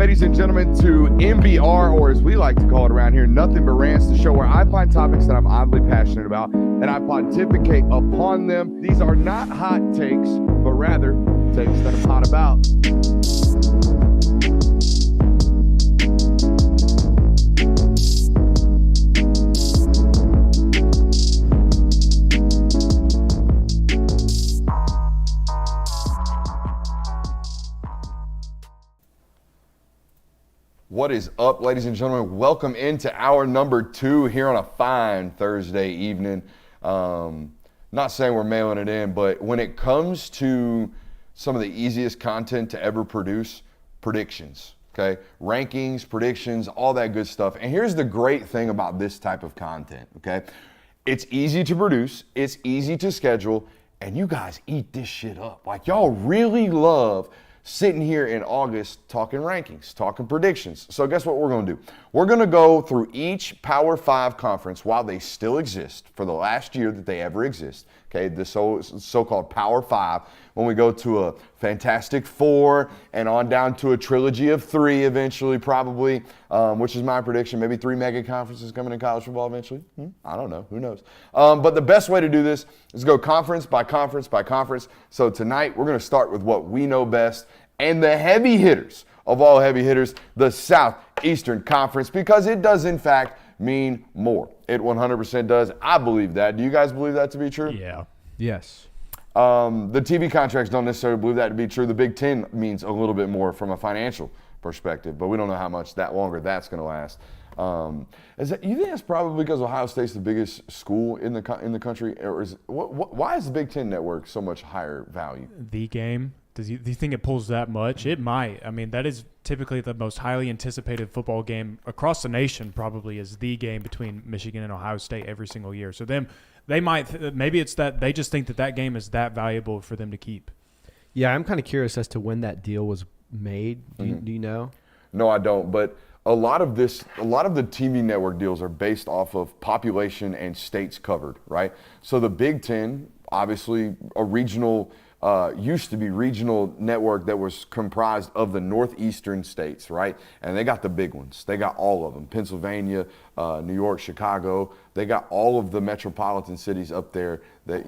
ladies and gentlemen, to NBR, or as we like to call it around here, Nothing But Rants, the show where I find topics that I'm oddly passionate about and I pontificate upon them. These are not hot takes, but rather takes that I'm hot about. What is up, ladies and gentlemen? Welcome into hour number 2 here on a fine Thursday evening. Not saying we're mailing it in, but when it comes to some of the easiest content to ever produce, predictions, okay? Rankings, predictions, all that good stuff. And here's the great thing about this type of content, okay? It's easy to produce, it's easy to schedule, and you guys eat this shit up. Like, y'all really love sitting here in August talking rankings, talking predictions. So guess what we're going to do? We're going to go through each Power 5 conference while they still exist for the last year that they ever exist. Okay, the so-called Power 5. When we go to a Fantastic Four and on down to a trilogy of 3 eventually, probably, which is my prediction. Maybe 3 mega conferences coming in college football eventually. I don't know. Who knows? But the best way to do this is go conference by conference by conference. So tonight we're going to start with what we know best and the heavy hitters of all heavy hitters, the Southeastern Conference, because it does in fact mean more. It 100% does. I believe that. Do you guys believe that to be true? Yeah. Yes. The TV contracts don't necessarily believe that to be true. The Big Ten means a little bit more from a financial perspective, but we don't know how much longer that's going to last. You think that's probably because Ohio State's the biggest school in the country, or why is the Big Ten network so much higher value? The game. Do you think it pulls that much? It might. I mean, that is typically the most highly anticipated football game across the nation. Probably is the game between Michigan and Ohio State every single year. So they might maybe it's that they just think that game is that valuable for them to keep. Yeah, I'm kind of curious as to when that deal was made. Do you know? No, I don't. But a lot of the TV network deals are based off of population and states covered, right? So the Big Ten, obviously a regional. Used to be regional network that was comprised of the northeastern states, right? And they got the big ones. They got all of them. Pennsylvania, New York, Chicago. They got all of the metropolitan cities up there that,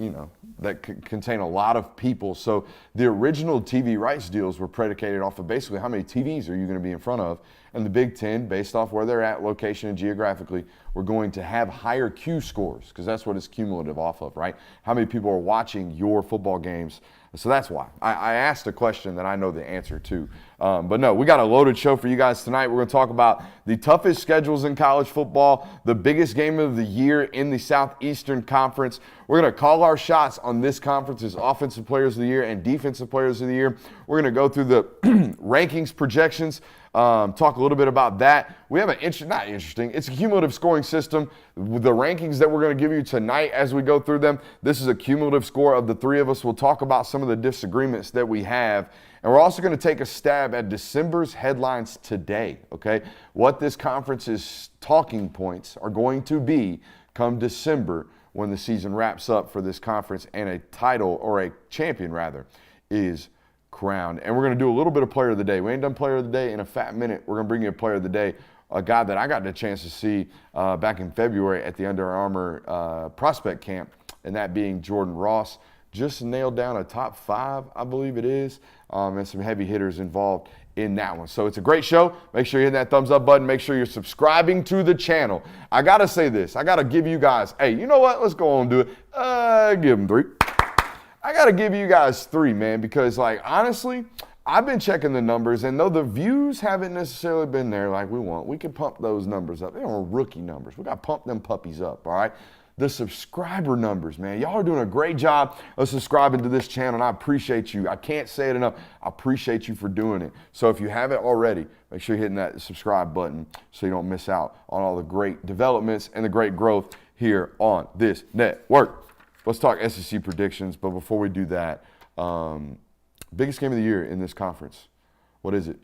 that contain a lot of people. So the original TV rights deals were predicated off of basically how many TVs are you going to be in front of. And the Big Ten, based off where they're at, location and geographically, we're going to have higher Q scores because that's what it's cumulative off of, right? How many people are watching your football games? So that's why. I asked a question that I know the answer to. But no, we got a loaded show for you guys tonight. We're going to talk about the toughest schedules in college football, the biggest game of the year in the Southeastern Conference. We're going to call our shots on this conference's offensive players of the year and defensive players of the year. We're going to go through the rankings projections, talk a little bit about that. We have it's a cumulative scoring system. The rankings that we're going to give you tonight as we go through them, this is a cumulative score of the 3 of us. We'll talk about some of the disagreements that we have. And we're also going to take a stab at December's headlines today, okay? What this conference's talking points are going to be come December when the season wraps up for this conference and a title, or a champion rather, is crowned. And we're going to do a little bit of player of the day. We ain't done player of the day in a fat minute. We're going to bring you a player of the day, a guy that I got the chance to see back in February at the Under Armour prospect camp, and that being Jordan Ross. Just nailed down a top 5, I believe it is, and some heavy hitters involved in that one. So it's a great show. Make sure you hit that thumbs up button. Make sure you're subscribing to the channel. I got to say this. I got to give you guys, hey, you know what? Let's go on and do it. Give them 3. I got to give you guys 3, man, because, honestly, I've been checking the numbers, and though the views haven't necessarily been there like we want, we can pump those numbers up. They are rookie numbers. We got to pump them puppies up, all right? The subscriber numbers, man. Y'all are doing a great job of subscribing to this channel, and I appreciate you. I can't say it enough. I appreciate you for doing it. So if you haven't already, make sure you're hitting that subscribe button so you don't miss out on all the great developments and the great growth here on this network. Let's talk SEC predictions, but before we do that, biggest game of the year in this conference. What is it?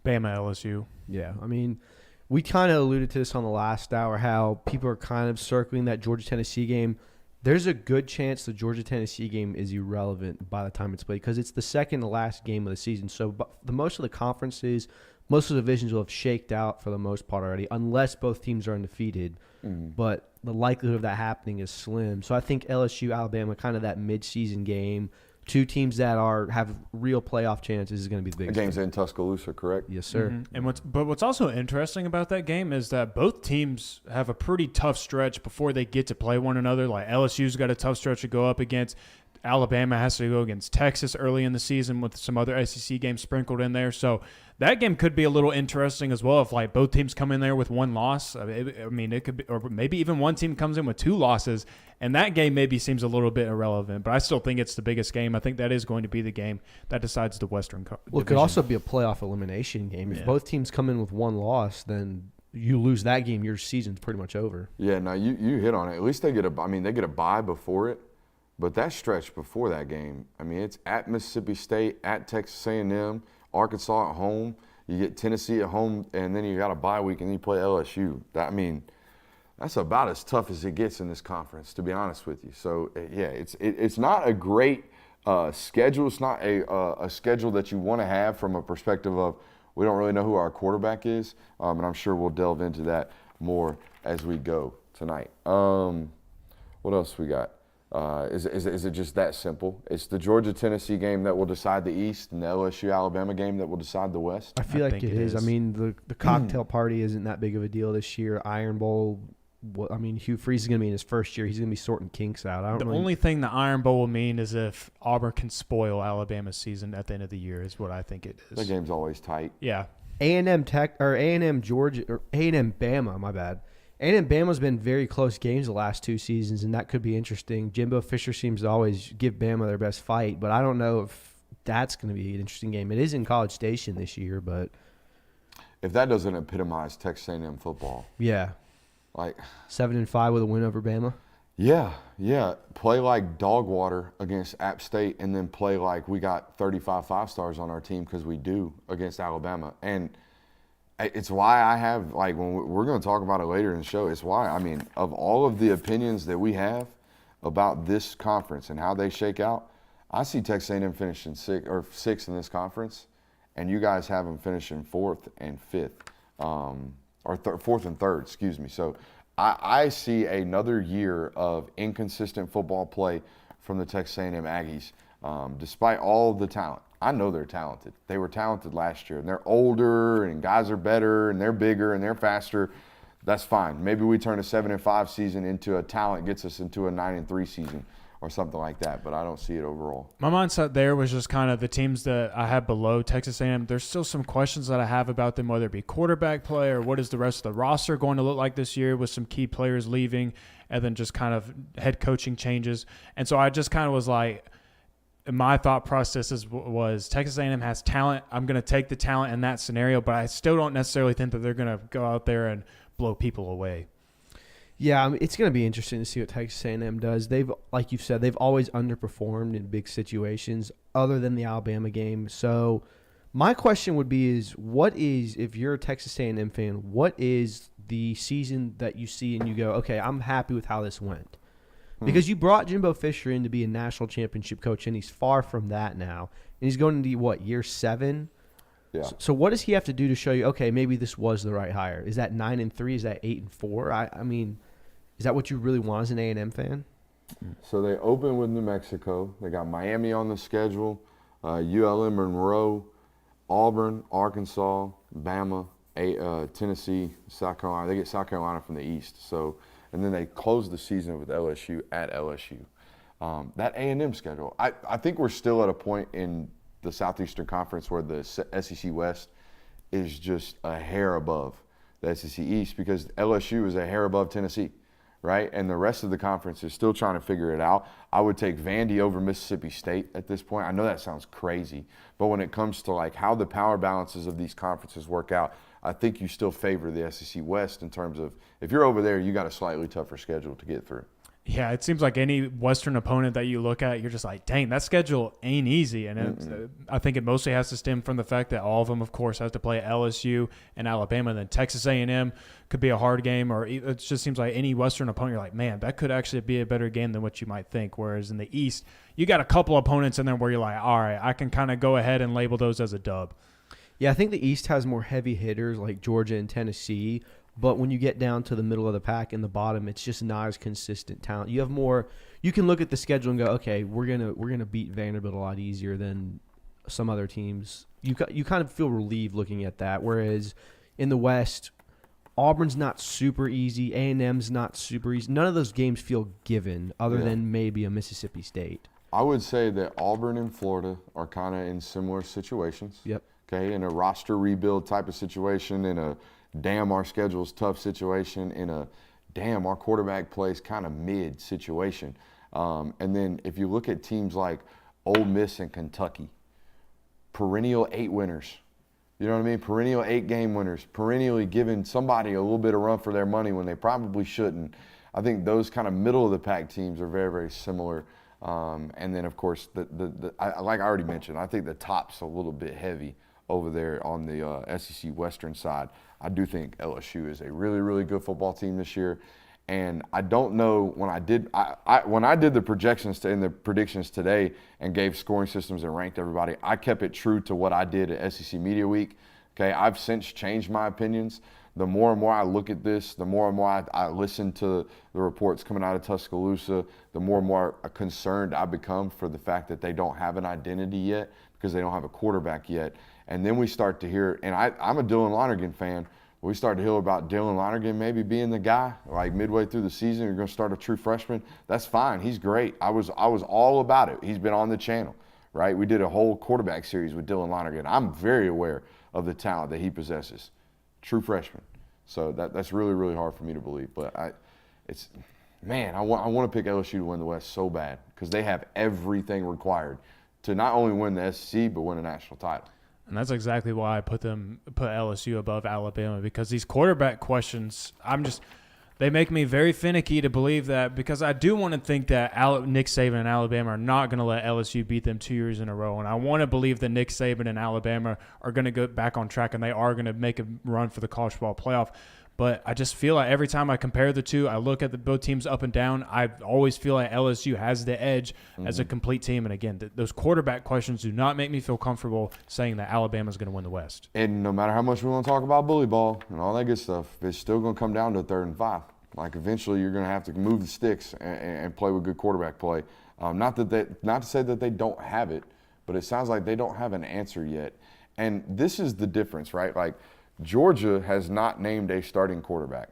Bama LSU. Yeah, I mean, we kind of alluded to this on the last hour, how people are kind of circling that Georgia-Tennessee game. There's a good chance the Georgia-Tennessee game is irrelevant by the time it's played because it's the second to last game of the season. So most of the conferences most of the divisions will have shaked out for the most part already, unless both teams are undefeated. But the likelihood of that happening is slim. So I think LSU, Alabama, kind of that mid-season game, two teams that have real playoff chances is going to be the biggest. The game's in Tuscaloosa, correct? Yes, sir. Mm-hmm. And what's also interesting about that game is that both teams have a pretty tough stretch before they get to play one another. Like LSU's got a tough stretch to go up against. Alabama has to go against Texas early in the season with some other SEC games sprinkled in there. So that game could be a little interesting as well if like both teams come in there with one loss. I mean, it could be, or maybe even one team comes in with two losses, and that game maybe seems a little bit irrelevant. But I still think it's the biggest game. I think that is going to be the game that decides the Western Division. Well, it could also be a playoff elimination game. If both teams come in with one loss, then you lose that game, your season's pretty much over. Yeah, no, you hit on it. At least they get a bye before it. But that stretch before that game, I mean, it's at Mississippi State, at Texas A&M, Arkansas at home. You get Tennessee at home, and then you got a bye week, and you play LSU. That's about as tough as it gets in this conference, to be honest with you. So, yeah, it's not a great schedule. It's not a schedule that you want to have from a perspective of we don't really know who our quarterback is, and I'm sure we'll delve into that more as we go tonight. What else we got? Is it just that simple? It's the Georgia-Tennessee game that will decide the East and the LSU-Alabama game that will decide the West? I feel like it is. I mean, the cocktail party isn't that big of a deal this year. Iron Bowl, Hugh Freeze is going to be in his first year. He's going to be sorting kinks out. Only thing the Iron Bowl will mean is if Auburn can spoil Alabama's season at the end of the year is what I think it is. The game's always tight. Yeah. A&M Georgia, or A&M Bama, my bad. A&M Bama's been very close games the last two seasons, and that could be interesting. Jimbo Fisher seems to always give Bama their best fight, but I don't know if that's going to be an interesting game. It is in College Station this year, but if that doesn't epitomize Texas A&M football, yeah, like 7-5 with a win over Bama. Yeah. Play like dog water against App State, and then play like we got 35 5-stars on our team because we do against Alabama. And it's why I have, like, when we're going to talk about it later in the show, it's why, I mean, of all of the opinions that we have about this conference and how they shake out, I see Texas A&M finishing sixth in this conference, and you guys have them finishing fourth and fifth, fourth and third, excuse me. So I see another year of inconsistent football play from the Texas A&M Aggies, despite all the talent. I know they're talented. They were talented last year, and they're older, and guys are better, and they're bigger, and they're faster. That's fine. Maybe we turn a 7-5 season into a talent gets us into a 9-3 season or something like that, but I don't see it overall. My mindset there was just kind of the teams that I had below Texas A&M. There's still some questions that I have about them, whether it be quarterback play or what is the rest of the roster going to look like this year with some key players leaving and then just kind of head coaching changes. And so I just kind of was like, my thought process was Texas A&M has talent. I'm going to take the talent in that scenario, but I still don't necessarily think that they're going to go out there and blow people away. Yeah, I mean, it's going to be interesting to see what Texas A&M does. They've, like you've said, they've always underperformed in big situations other than the Alabama game. So my question would be if you're a Texas A&M fan, what is the season that you see and you go, okay, I'm happy with how this went? Because you brought Jimbo Fisher in to be a national championship coach, and he's far from that now. And he's going into, year 7? Yeah. So what does he have to do to show you, okay, maybe this was the right hire? Is that 9-3? Is that 8-4? I mean, is that what you really want as an A&M fan? So they open with New Mexico. They got Miami on the schedule, ULM Monroe, Auburn, Arkansas, Bama, Tennessee, South Carolina. They get South Carolina from the East. So, and then they close the season with LSU at LSU. That A&M schedule, I think we're still at a point in the Southeastern Conference where the SEC West is just a hair above the SEC East because LSU is a hair above Tennessee, right? And the rest of the conference is still trying to figure it out. I would take Vandy over Mississippi State at this point. I know that sounds crazy, but when it comes to like how the power balances of these conferences work out, I think you still favor the SEC West in terms of if you're over there, you got a slightly tougher schedule to get through. Yeah, it seems like any Western opponent that you look at, you're just like, dang, that schedule ain't easy. And I think it mostly has to stem from the fact that all of them, of course, have to play LSU and Alabama. And then Texas A&M could be a hard game, or it just seems like any Western opponent, you're like, man, that could actually be a better game than what you might think. Whereas in the East, you got a couple opponents in there where you're like, all right, I can kind of go ahead and label those as a dub. Yeah, I think the East has more heavy hitters like Georgia and Tennessee, but when you get down to the middle of the pack and the bottom, it's just not as consistent talent. You have more. You can look at the schedule and go, okay, we're gonna beat Vanderbilt a lot easier than some other teams. You kind of feel relieved looking at that. Whereas in the West, Auburn's not super easy. A&M's not super easy. None of those games feel given, other than maybe a Mississippi State. I would say that Auburn and Florida are kind of in similar situations. Yep. Okay, in a roster rebuild type of situation, in a damn our schedule's tough situation, in a damn our quarterback plays kind of mid situation. And then if you look at teams like Ole Miss and Kentucky, perennial 8 winners. You know what I mean? Perennial 8-game winners, perennially giving somebody a little bit of run for their money when they probably shouldn't. I think those kind of middle-of-the-pack teams are very, very similar. And then, of course, like I already mentioned, I think the top's a little bit heavy over there on the SEC Western side. I do think LSU is a really, really good football team this year. And I don't know when I did the projections and the predictions today and gave scoring systems and ranked everybody, I kept it true to what I did at SEC Media Week. Okay, I've since changed my opinions. The more and more I look at this, the more and more I listen to the reports coming out of Tuscaloosa, the more and more concerned I become for the fact that they don't have an identity yet because they don't have a quarterback yet. And then we start to hear, and I'm a Dylan Lonergan fan, we start to hear about Dylan Lonergan maybe being the guy, like midway through the season, you're going to start a true freshman. That's fine. He's great. I was all about it. He's been on the channel, right? We did a whole quarterback series with Dylan Lonergan. I'm very aware of the talent that he possesses. True freshman. So that's really, really hard for me to believe. But I want to pick LSU to win the West so bad because they have everything required to not only win the SEC but win a national title. And that's exactly why I put LSU above Alabama, because these quarterback questions, they make me very finicky to believe that, because I do want to think that Nick Saban and Alabama are not going to let LSU beat them 2 years in a row. And I want to believe that Nick Saban and Alabama are going to go back on track and they are going to make a run for the college football playoff. But I just feel like every time I compare the two, I look at both teams up and down, I always feel like LSU has the edge as a complete team. And again, those quarterback questions do not make me feel comfortable saying that Alabama's going to win the West. And no matter how much we want to talk about bully ball and all that good stuff, it's still going to come down to 3rd and 5. Like eventually you're going to have to move the sticks and play with good quarterback play. Not to say that they don't have it, but it sounds like they don't have an answer yet. And this is the difference, right? Like, Georgia has not named a starting quarterback,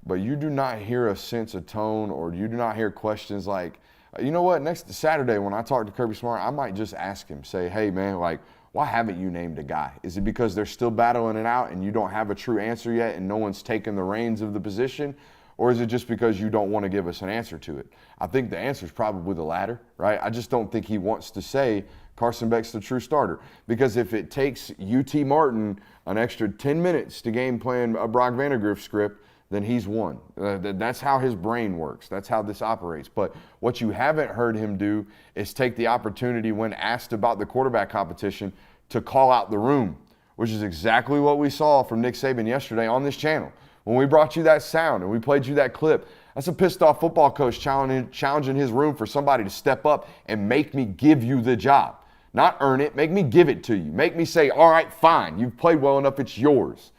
but you do not hear a sense of tone, or you do not hear questions like, you know what, next Saturday when I talk to Kirby Smart, I might just ask him, say, hey, man, like, why haven't you named a guy? Is it because they're still battling it out and you don't have a true answer yet and no one's taken the reins of the position? Or is it just because you don't want to give us an answer to it? I think the answer is probably the latter, right? I just don't think he wants to say Carson Beck's the true starter. Because if it takes UT Martin an extra 10 minutes to game plan a Brock Vandagriff script, then he's won. That's how his brain works. That's how this operates. But what you haven't heard him do is take the opportunity when asked about the quarterback competition to call out the room, which is exactly what we saw from Nick Saban yesterday on this channel. When we brought you that sound and we played you that clip, that's a pissed off football coach challenging his room for somebody to step up and make me give you the job. Not earn it, make me give it to you. Make me say, all right, fine, you've played well enough, it's yours.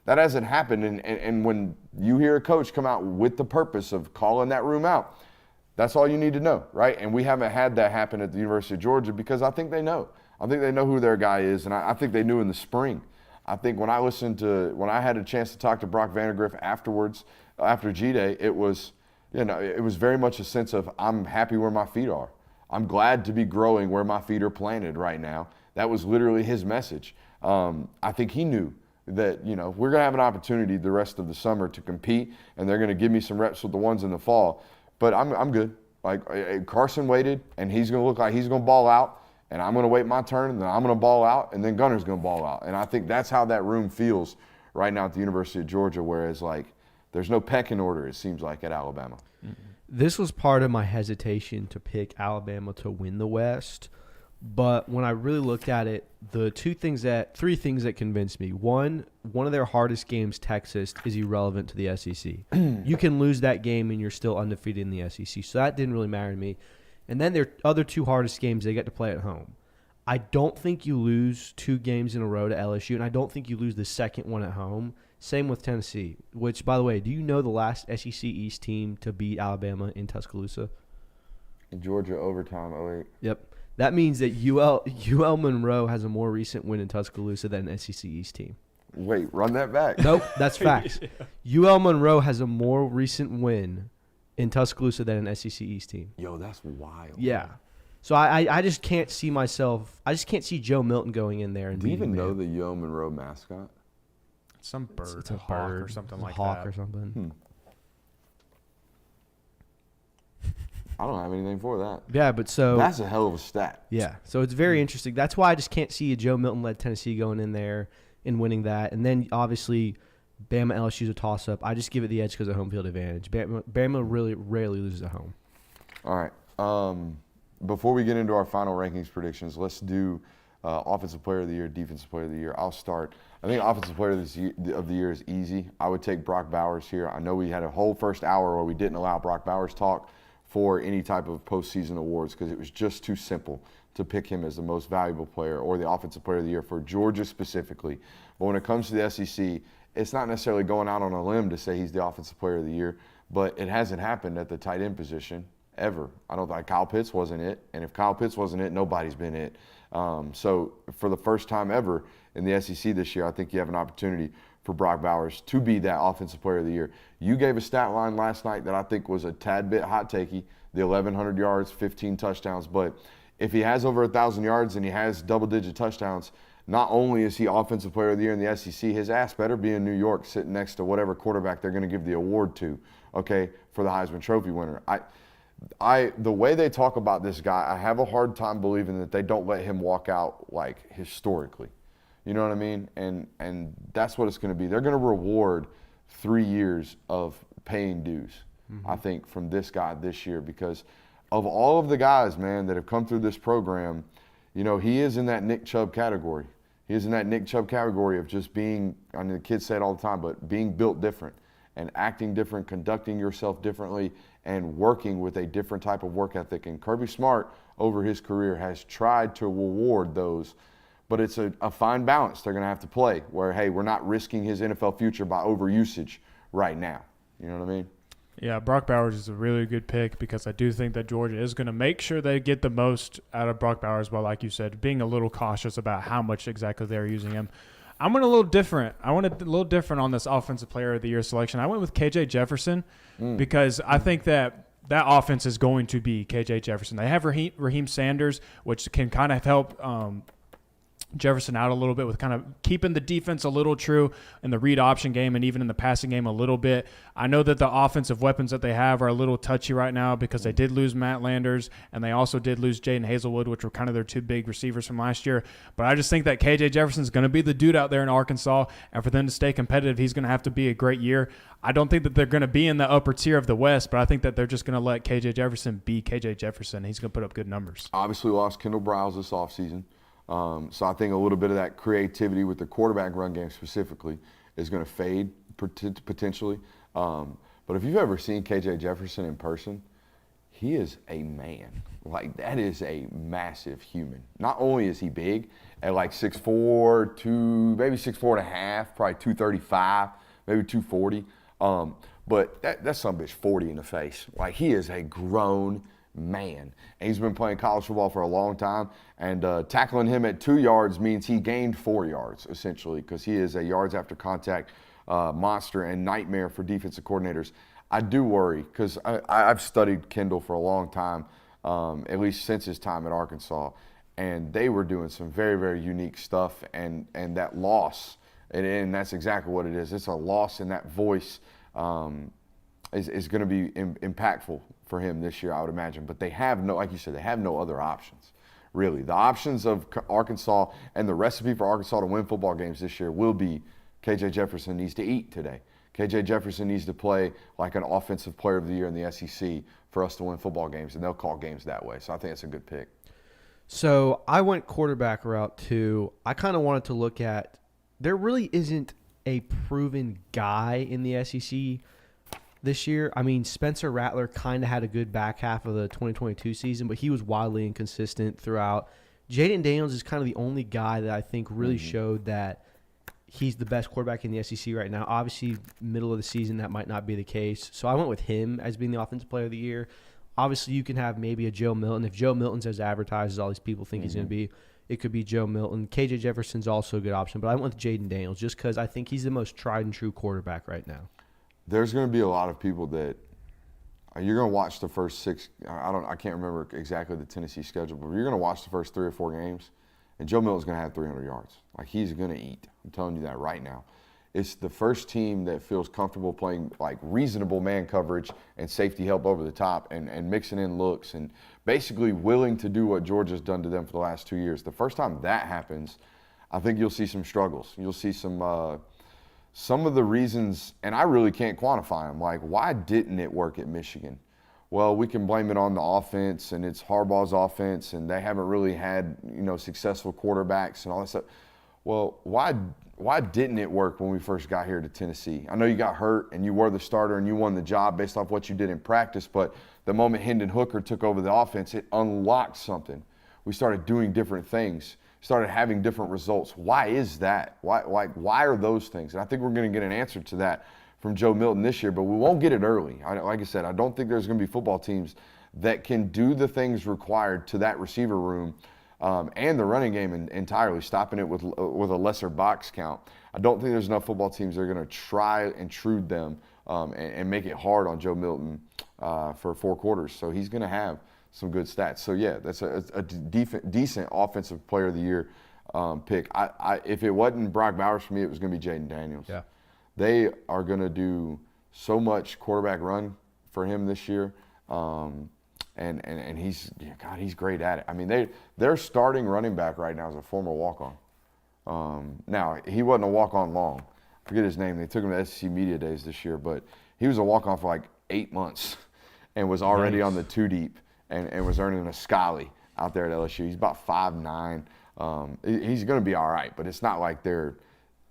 That hasn't happened, and when you hear a coach come out with the purpose of calling that room out, that's all you need to know, right? And we haven't had that happen at the University of Georgia because I think they know. I think they know who their guy is, and I think they knew in the spring. I think when I had a chance to talk to Brock Vandagriff afterwards, after G-Day, it was very much a sense of I'm happy where my feet are. I'm glad to be growing where my feet are planted right now. That was literally his message. I think he knew that, we're going to have an opportunity the rest of the summer to compete, and they're going to give me some reps with the ones in the fall. But I'm good. Like, Carson waited, and he's going to look like he's going to ball out, and I'm going to wait my turn, and then I'm going to ball out, and then Gunner's going to ball out. And I think that's how that room feels right now at the University of Georgia, whereas, there's no pecking order, it seems like, at Alabama. Mm-hmm. This was part of my hesitation to pick Alabama to win the West. But when I really looked at it, three things that convinced me. One of their hardest games, Texas, is irrelevant to the SEC. You can lose that game and you're still undefeated in the SEC. So that didn't really matter to me. And then their other two hardest games, they get to play at home. I don't think you lose 2 games in a row to LSU, and I don't think you lose the second one at home. Same with Tennessee, which, by the way, do you know the last SEC East team to beat Alabama in Tuscaloosa? Georgia overtime 08. Yep. That means that UL Monroe has a more recent win in Tuscaloosa than an SEC East team. Wait, run that back. Nope, that's facts. UL Monroe has a more recent win in Tuscaloosa than an SEC East team. Yo, that's wild. Yeah. So I just can't see myself – I just can't see Joe Milton going in there and Do you even beating know Bama. the Yo Monroe mascot? Some bird, It's a hawk bird or something It's a like hawk that. or something. I don't have anything for that. Yeah, but so – That's a hell of a stat. yeah, so it's very interesting. That's why I just can't see a Joe Milton-led Tennessee going in there and winning that. And then, obviously, Bama LSU's a toss-up. I just give it the edge because of home field advantage. Bama really rarely loses at home. All right. Before we get into our final rankings predictions, let's do Offensive Player of the Year, Defensive Player of the Year. I'll start. I think Offensive Player of the Year is easy. I would take Brock Bowers here. I know we had a whole first hour where we didn't allow Brock Bowers talk for any type of postseason awards because it was just too simple to pick him as the most valuable player or the Offensive Player of the Year for Georgia specifically. But when it comes to the SEC, it's not necessarily going out on a limb to say he's the Offensive Player of the Year, but it hasn't happened at the tight end position ever. I don't think Kyle Pitts wasn't it, and if Kyle Pitts wasn't it, nobody's been it. So for the first time ever in the SEC this year, I think you have an opportunity for Brock Bowers to be that Offensive Player of the Year. You gave a stat line last night that I think was a tad bit hot takey, the 1,100 yards, 15 touchdowns. But if he has over 1,000 yards and he has double-digit touchdowns, not only is he Offensive Player of the Year in the SEC, his ass better be in New York sitting next to whatever quarterback they're going to give the award to, okay, for the Heisman Trophy winner. The way they talk about this guy, I have a hard time believing that they don't let him walk out like historically. You know what I mean? And that's what it's going to be. They're going to reward 3 years of paying dues, I think, from this guy this year because of all of the guys, man, that have come through this program, you know, he is in that Nick Chubb category. He is in that Nick Chubb category of just being, I mean, the kids say it all the time, but being built different and acting different, conducting yourself differently, and working with a different type of work ethic. And Kirby Smart, over his career, has tried to reward those. But it's a fine balance they're going to have to play where, hey, we're not risking his NFL future by overusage right now. You know what I mean? Yeah, Brock Bowers is a really good pick because I do think that Georgia is going to make sure they get the most out of Brock Bowers while, like you said, being a little cautious about how much exactly they're using him. I went a little different. I went a little different on this Offensive Player of the Year selection. I went with KJ Jefferson because I think that offense is going to be KJ Jefferson. They have Raheem Sanders, which can kind of help Jefferson out a little bit with kind of keeping the defense a little true in the read option game and even in the passing game a little bit. I know that the offensive weapons that they have are a little touchy right now because they did lose Matt Landers and they also did lose Jaden Hazelwood, which were kind of their 2 big receivers from last year. But I just think that KJ Jefferson is going to be the dude out there in Arkansas, and for them to stay competitive, he's going to have to be a great year. I don't think that they're going to be in the upper tier of the West, but I think that they're just going to let KJ Jefferson be KJ Jefferson. He's going to put up good numbers. Obviously lost Kendall Briles this offseason. So I think a little bit of that creativity with the quarterback run game specifically is going to fade potentially. But if you've ever seen KJ Jefferson in person, he is a man. Like, that is a massive human. Not only is he big at like 6'4", maybe 6'4 and a half, probably 235, maybe 240. But that bitch 40 in the face. Like, he is a grown man. And he's been playing college football for a long time, and tackling him at 2 yards means he gained 4 yards, essentially, because he is a yards after contact monster and nightmare for defensive coordinators. I do worry because I've studied Kendall for a long time, at least since his time at Arkansas, and they were doing some very, very unique stuff, and that loss, and that's exactly what it is. It's a loss in that voice is going to be impactful for him this year, I would imagine. But they have no, like you said, they have no other options, really. The options of Arkansas and the recipe for Arkansas to win football games this year will be KJ Jefferson needs to eat today. KJ Jefferson needs to play like an Offensive Player of the Year in the SEC for us to win football games, and they'll call games that way. So I think that's a good pick. So I went quarterback route too. I kind of wanted to look at, there really isn't a proven guy in the SEC this year. I mean, Spencer Rattler kind of had a good back half of the 2022 season, but he was wildly inconsistent throughout. Jaden Daniels is kind of the only guy that I think really Mm-hmm. showed that he's the best quarterback in the SEC right now. Obviously, middle of the season, that might not be the case. So I went with him as being the offensive player of the year. Obviously, you can have maybe a Joe Milton. If Joe Milton's as advertised as all these people think he's going to be, it could be Joe Milton. KJ Jefferson's also a good option, but I went with Jaden Daniels just because I think he's the most tried and true quarterback right now. There's going to be a lot of people that you're going to watch the first 6. I can't remember exactly the Tennessee schedule, but you're going to watch the first 3 or 4 games, and Joe Milton's going to have 300 yards. Like, he's going to eat. I'm telling you that right now. It's the first team that feels comfortable playing like reasonable man coverage and safety help over the top and mixing in looks and basically willing to do what Georgia's done to them for the last 2 years. The first time that happens, I think you'll see some struggles. You'll see some of the reasons, and I really can't quantify them. Like, why didn't it work at Michigan? Well, we can blame it on the offense, and it's Harbaugh's offense, and they haven't really had, successful quarterbacks and all that stuff. Well, why didn't it work when we first got here to Tennessee? I know you got hurt and you were the starter and you won the job based off what you did in practice, but the moment Hendon Hooker took over the offense, it unlocked something. We started doing different things, started having different results. Why is that? Why are those things? And I think we're going to get an answer to that from Joe Milton this year, but we won't get it early. Like I said, I don't think there's going to be football teams that can do the things required to that receiver room and the running game entirely, stopping it with a lesser box count. I don't think there's enough football teams that are going to try and intrude them and make it hard on Joe Milton for 4 quarters. So he's going to have some good stats. So, yeah, that's a decent offensive player of the year pick. If it wasn't Brock Bowers for me, it was going to be Jaden Daniels. Yeah. They are going to do so much quarterback run for him this year. And he's great at it. I mean, their starting running back right now is a former walk-on. Now, he wasn't a walk-on long. I forget his name. They took him to SEC Media Days this year, but he was a walk-on for like 8 months and was already on the 2 deep and was earning a Scally out there at LSU. He's about 5'9". He's going to be all right, but it's not like they're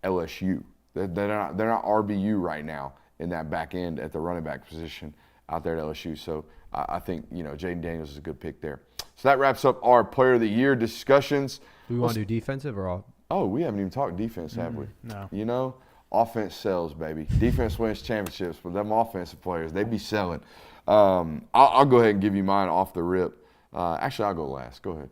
LSU. They're not RBU right now in that back end at the running back position out there at LSU. So I think, Jaden Daniels is a good pick there. So that wraps up our Player of the Year discussions. Do we want to do defensive or all? Oh, we haven't even talked defense, have we? No. Offense sells, baby. Defense wins championships, but them offensive players, they be selling. I'll go ahead and give you mine off the rip. Actually, I'll go last. Go ahead.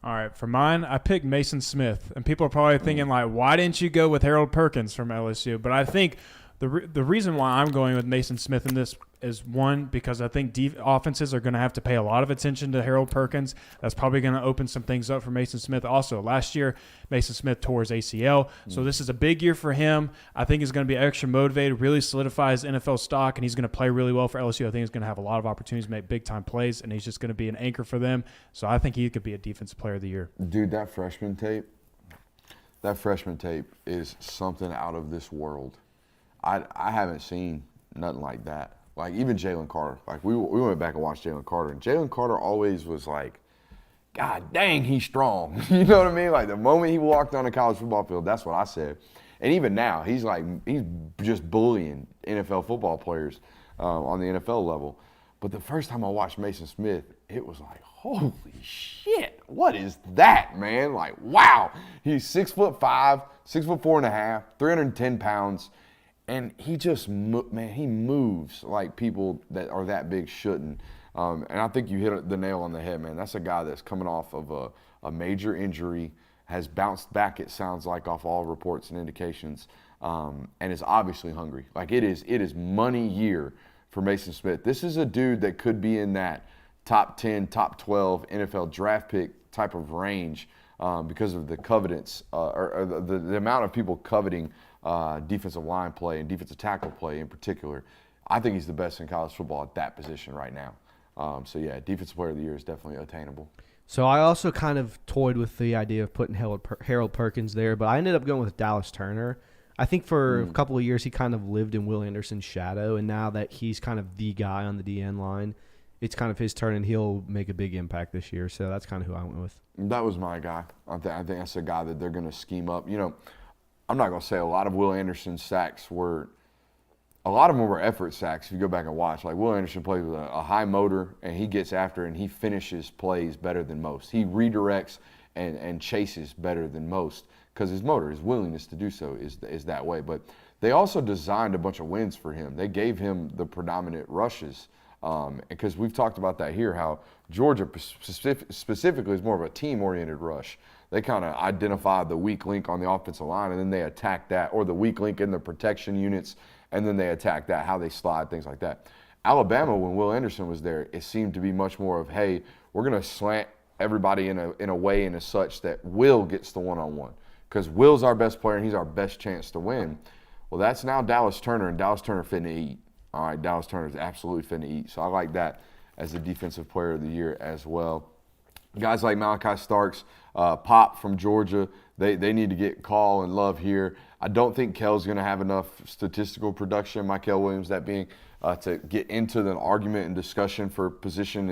All right, for mine, I picked Mason Smith, and people are probably thinking like, why didn't you go with Harold Perkins from LSU? But I think the reason why I'm going with Mason Smith in this is, one, because I think offenses are going to have to pay a lot of attention to Harold Perkins. That's probably going to open some things up for Mason Smith. Also, last year, Mason Smith tore his ACL, so this is a big year for him. I think he's going to be extra motivated, really solidify his NFL stock, and he's going to play really well for LSU. I think he's going to have a lot of opportunities to make big-time plays, and he's just going to be an anchor for them. So I think he could be a defensive player of the year. Dude, that freshman tape is something out of this world. I haven't seen nothing like that. Like, even Jalen Carter. Like, we went back and watched Jalen Carter, and Jalen Carter always was like, God dang, he's strong. You know what I mean? Like, the moment he walked on the college football field, that's what I said. And even now, he's just bullying NFL football players on the NFL level. But the first time I watched Mason Smith, it was like, holy shit, what is that, man? Like, wow. He's 6'5", 6'4.5", 310 pounds. And he just, he moves like people that are that big shouldn't. And I think you hit the nail on the head, man. That's a guy that's coming off of a major injury, has bounced back, it sounds like, off all reports and indications, and is obviously hungry. Like, it is money year for Mason Smith. This is a dude that could be in that top 10, top 12 NFL draft pick type of range because of the covetance or the amount of people coveting defensive line play and defensive tackle play in particular. I think he's the best in college football at that position right now. So, yeah, Defensive Player of the Year is definitely attainable. So I also kind of toyed with the idea of putting Harold Perkins there, but I ended up going with Dallas Turner. I think for a couple of years he kind of lived in Will Anderson's shadow, and now that he's kind of the guy on the DN line, it's kind of his turn, and he'll make a big impact this year. So that's kind of who I went with. That was my guy. I think that's a guy that they're going to scheme up. I'm not going to say a lot of Will Anderson's sacks were – a lot of them were effort sacks if you go back and watch. Like, Will Anderson plays with a high motor, and he gets after and he finishes plays better than most. He redirects and chases better than most because his motor, his willingness to do so is that way. But they also designed a bunch of wins for him. They gave him the predominant rushes because we've talked about that here, how Georgia specifically is more of a team-oriented rush. They kind of identify the weak link on the offensive line, and then they attack that, or the weak link in the protection units, and then they attack that, how they slide, things like that. Alabama, when Will Anderson was there, it seemed to be much more of, hey, we're going to slant everybody in a way and as such that Will gets the one-on-one because Will's our best player and he's our best chance to win. Well, that's now Dallas Turner, and Dallas Turner finna eat. All right, Dallas Turner's absolutely finna eat. So I like that as the Defensive Player of the Year as well. Guys like Malachi Starks, Pop from Georgia, they need to get call and love here. I don't think Kell's going to have enough statistical production, Michael Williams that being, to get into the argument and discussion for position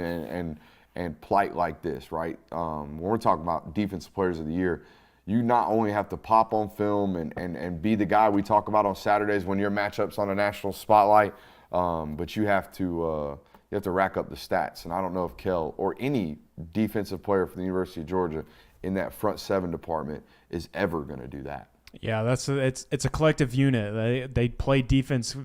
and plight like this, right? When we're talking about Defensive Players of the Year, you not only have to pop on film and be the guy we talk about on Saturdays when your matchup's on a national spotlight, but you have to rack up the stats. And I don't know if Kell or any defensive player for the University of Georgia in that front seven department is ever going to do that. Yeah, it's a collective unit. They play defense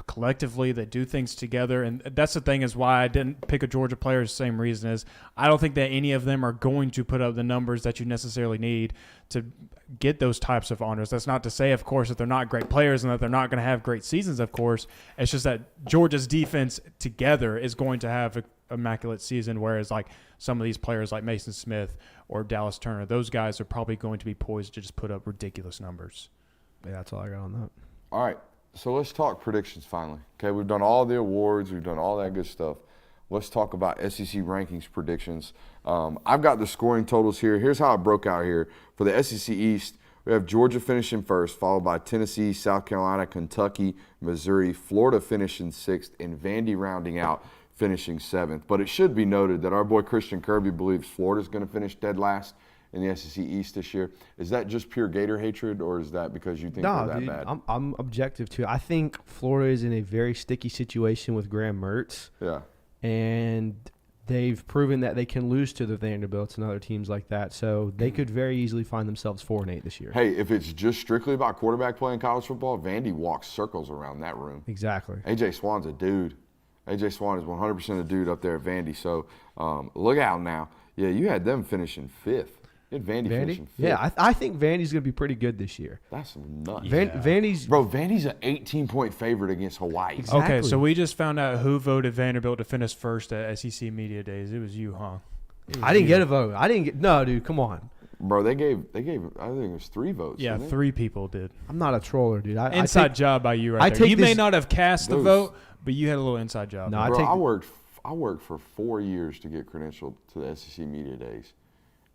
collectively. They do things together, and that's the thing is why I didn't pick a Georgia player. The same reason is I don't think that any of them are going to put up the numbers that you necessarily need to get those types of honors. That's not to say, of course, that they're not great players and that they're not going to have great seasons, of course. It's just that Georgia's defense together is going to have an immaculate season, whereas like some of these players like Mason Smith or Dallas Turner, those guys are probably going to be poised to just put up ridiculous numbers. Yeah, that's all I got on that. All right, so let's talk predictions finally. Okay, we've done all the awards, we've done all that good stuff. Let's talk about SEC rankings predictions. I've got the scoring totals here. Here's how it broke out here. For the SEC East, we have Georgia finishing first, followed by Tennessee, South Carolina, Kentucky, Missouri, Florida finishing sixth, and Vandy rounding out, finishing seventh. But it should be noted that our boy Christian Kirby believes Florida's going to finish dead last in the SEC East this year. Is that just pure Gator hatred, or is that because you think they're that bad? I'm objective too. I think Florida is in a very sticky situation with Graham Mertz. Yeah. And they've proven that they can lose to the Vanderbilts and other teams like that. So they could very easily find themselves 4-8 this year. Hey, if it's just strictly about quarterback play in college football, Vandy walks circles around that room. Exactly. A.J. Swan's a dude. A.J. Swan is 100% a dude up there at Vandy. So look out now. Yeah, you had them finishing fifth. You had Vandy finishing fifth. Yeah, I think Vandy's going to be pretty good this year. That's nuts. Vandy's an 18-point favorite against Hawaii. Exactly. Okay, so we just found out who voted Vanderbilt to finish first at SEC Media Days. It was you, huh? I didn't get a vote. No, dude, come on. Bro, they gave I think it was 3 votes. Yeah, 3 people did. I'm not a troller, dude. Inside job by you right there. You may not have cast the vote, but you had a little inside job. No, Bro, I worked for 4 years to get credentialed to the SEC Media Days.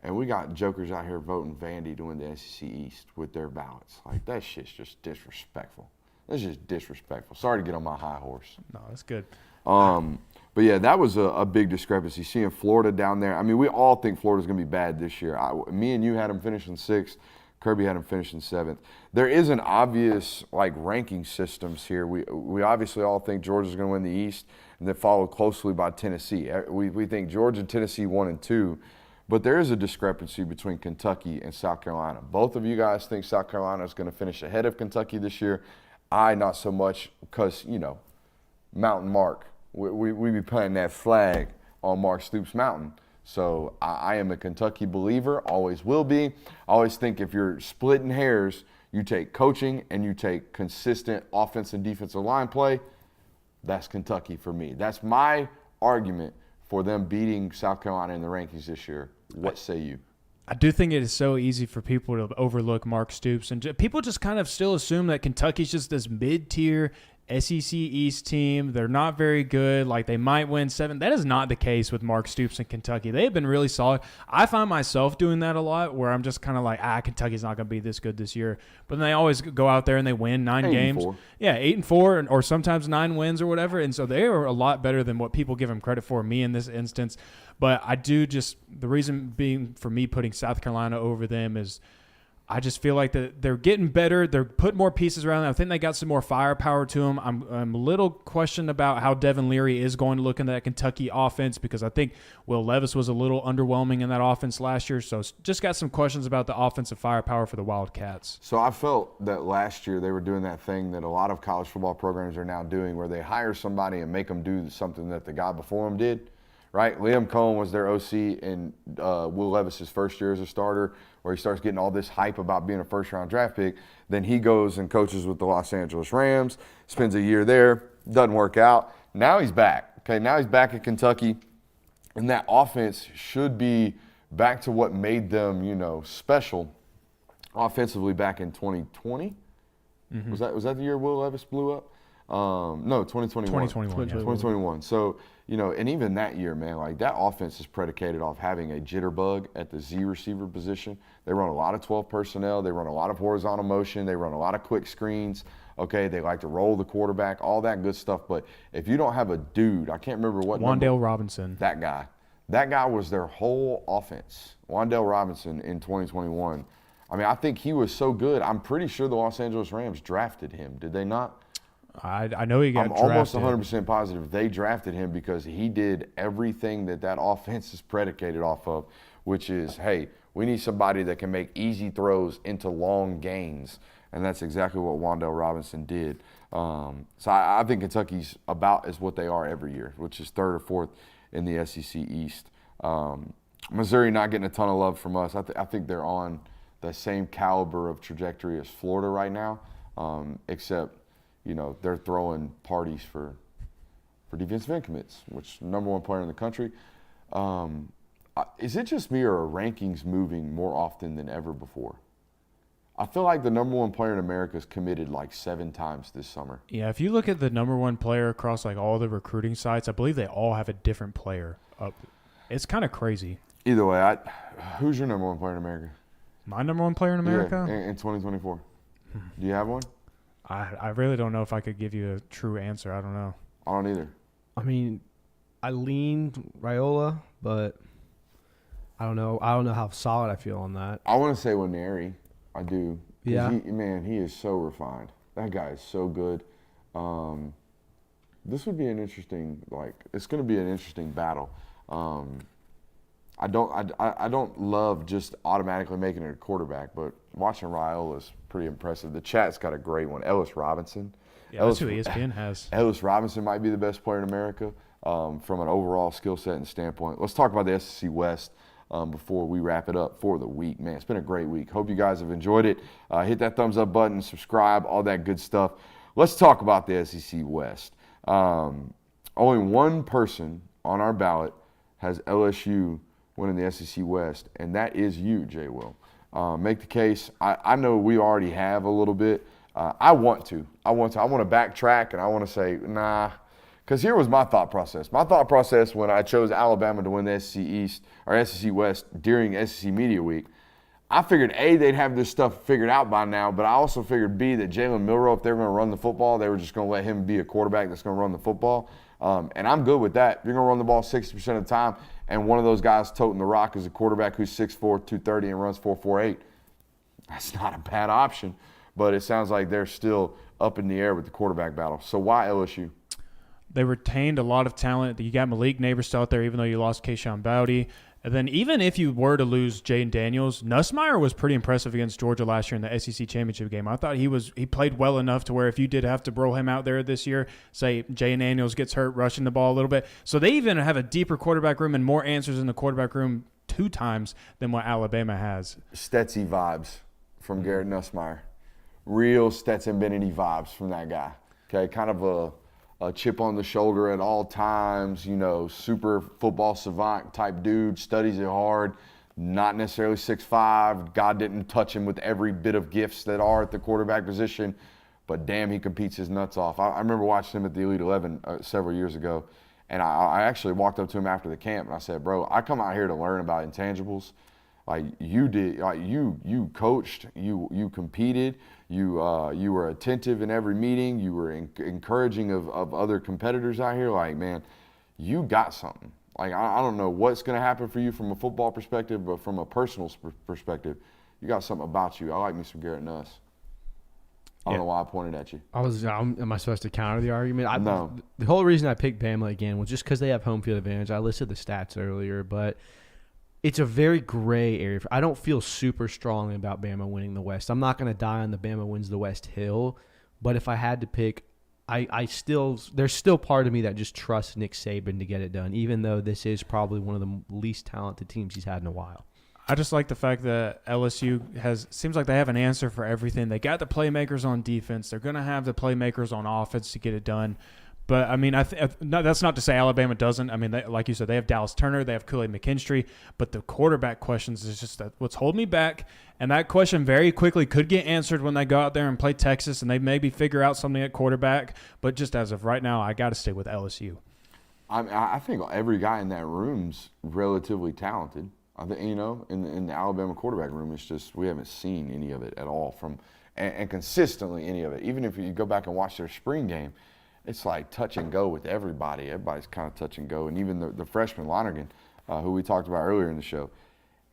And we got jokers out here voting Vandy to win the SEC East with their ballots. Like, that shit's just disrespectful. That's just disrespectful. Sorry to get on my high horse. No, that's good. But, yeah, that was a big discrepancy. Seeing Florida down there. I mean, we all think Florida's going to be bad this year. Me and you had them finishing 6th. Kirby had them finishing 7th. There is an obvious, ranking systems here. We obviously all think Georgia's going to win the East, and they're followed closely by Tennessee. We think Georgia, Tennessee 1 and 2. But there is a discrepancy between Kentucky and South Carolina. Both of you guys think South Carolina is going to finish ahead of Kentucky this year. I not so much because, Mountain Mark. We be planting that flag on Mark Stoops Mountain. So I am a Kentucky believer, always will be. I always think if you're splitting hairs, you take coaching and you take consistent offense and defensive line play. That's Kentucky for me. That's my argument for them beating South Carolina in the rankings this year. What say you? I do think it is so easy for people to overlook Mark Stoops. And people just kind of still assume that Kentucky's just this mid-tier SEC East team. They're not very good. They might win 7. That is not the case with Mark Stoops and Kentucky. They have been really solid. I find myself doing that a lot where I'm just kind of Kentucky's not going to be this good this year. But then they always go out there and they win 9 games. 8-4. Yeah, 8-4 or sometimes 9 wins or whatever. And so they are a lot better than what people give them credit for, me in this instance. But I do the reason being for me putting South Carolina over them is I just feel like they're getting better. They're putting more pieces around them. I think they got some more firepower to them. I'm a little questioned about how Devin Leary is going to look in that Kentucky offense because I think Will Levis was a little underwhelming in that offense last year. So just got some questions about the offensive firepower for the Wildcats. So I felt that last year they were doing that thing that a lot of college football programs are now doing where they hire somebody and make them do something that the guy before them did. Right? Liam Cohen was their OC in Will Levis's first year as a starter, where he starts getting all this hype about being a first-round draft pick. Then he goes and coaches with the Los Angeles Rams, spends a year there, doesn't work out. Now he's back. Okay, now he's back at Kentucky, and that offense should be back to what made them, special offensively back in 2020. Mm-hmm. Was that the year Will Levis blew up? No, 2021. 2021. So, and even that year, man, like that offense is predicated off having a jitterbug at the Z receiver position. They run a lot of 12 personnel. They run a lot of horizontal motion. They run a lot of quick screens. Okay, they like to roll the quarterback, all that good stuff. But if you don't have a dude, I can't remember what Wan'Dale Robinson. That guy was their whole offense. Wan'Dale Robinson in 2021. I mean, I think he was so good. I'm pretty sure the Los Angeles Rams drafted him. Did they not? I know he got drafted. I'm almost 100% positive they drafted him because he did everything that offense is predicated off of, which is, hey, we need somebody that can make easy throws into long gains. And that's exactly what Wan'Dale Robinson did. So I think Kentucky's about as what they are every year, which is third or fourth in the SEC East. Missouri not getting a ton of love from us. I think they're on the same caliber of trajectory as Florida right now, except – they're throwing parties for defensive end commits, which number one player in the country. Is it just me or are rankings moving more often than ever before? I feel like the number one player in America is committed like 7 times this summer. Yeah, if you look at the number one player across like all the recruiting sites, I believe they all have a different player up. It's kind of crazy. Either way, who's your number one player in America? My number one player in America? Yeah, in 2024. Do you have one? I really don't know if I could give you a true answer. I don't know. I don't either. I mean, I leaned Raiola, but I don't know. I don't know how solid I feel on that. I want to say Nwaneri. I do. Yeah. He is so refined. That guy is so good. This would be an interesting, it's going to be an interesting battle. I don't love just automatically making it a quarterback, but watching Raiola is pretty impressive. The chat's got a great one. Ellis Robinson. Yeah, that's who ESPN has. Ellis Robinson might be the best player in America from an overall skill set and standpoint. Let's talk about the SEC West before we wrap it up for the week. Man, it's been a great week. Hope you guys have enjoyed it. Hit that thumbs up button, subscribe, all that good stuff. Let's talk about the SEC West. Only one person on our ballot has LSU winning the SEC West, and that is you, Jay Will. Make the case. I know we already have a little bit. I want to backtrack, and I want to say, nah, because here was my thought process. My thought process when I chose Alabama to win the SEC East or SEC West during SEC Media Week, I figured, A, they'd have this stuff figured out by now, but I also figured, B, that Jalen Milroe, if they were going to run the football, they were just going to let him be a quarterback that's going to run the football. And I'm good with that. You're going to run the ball 60% of the time, and one of those guys toting the rock is a quarterback who's 6'4", 230, and runs 4.48. That's not a bad option, but it sounds like they're still up in the air with the quarterback battle. So why LSU? They retained a lot of talent. You got Malik Neighbors out there, even though you lost Keyshawn Boudy. And then even if you were to lose Jaden Daniels, Nussmeier was pretty impressive against Georgia last year in the SEC championship game. I thought he played well enough to where if you did have to roll him out there this year, say Jaden Daniels gets hurt rushing the ball a little bit. So they even have a deeper quarterback room and more answers in the quarterback room 2 times than what Alabama has. Stetsy vibes from Garrett Nussmeier. Real Stetson Bennett vibes from that guy. Okay, kind of a chip on the shoulder at all times, super football savant type dude, studies it hard, not necessarily 6'5". God didn't touch him with every bit of gifts that are at the quarterback position, but damn, he competes his nuts off. I remember watching him at the Elite 11 several years ago, and I actually walked up to him after the camp, and I said, bro, I come out here to learn about intangibles. Like you did, like you coached, you competed, you were attentive in every meeting, you were encouraging of other competitors out here. Like, man, you got something. Like, I don't know what's going to happen for you from a football perspective, but from a personal perspective, You got something about you. I like me some Garrett Nuss. I don't know why I pointed at you. Am I supposed to counter the argument? No. The whole reason I picked Bama again was just because they have home field advantage. I listed the stats earlier, but it's a very gray area. I don't feel super strongly about Bama winning the West. I'm not going to die on the Bama wins the West hill, but if I had to pick, there's still part of me that just trusts Nick Saban to get it done, even though this is probably one of the least talented teams he's had in a while. I just like the fact that LSU seems like they have an answer for everything. They got the playmakers on defense. They're going to have the playmakers on offense to get it done. But, I mean, that's not to say Alabama doesn't. I mean, like you said, they have Dallas Turner. They have Kool-Aid McKinstry. But the quarterback questions is just what's holding me back. And that question very quickly could get answered when they go out there and play Texas and they maybe figure out something at quarterback. But just as of right now, I got to stay with LSU. I think every guy in that room's relatively talented. I think, in the Alabama quarterback room, it's just we haven't seen any of it at all and consistently any of it. Even if you go back and watch their spring game, it's like touch and go with everybody. Everybody's kind of touch and go. And even the freshman Lonergan, who we talked about earlier in the show,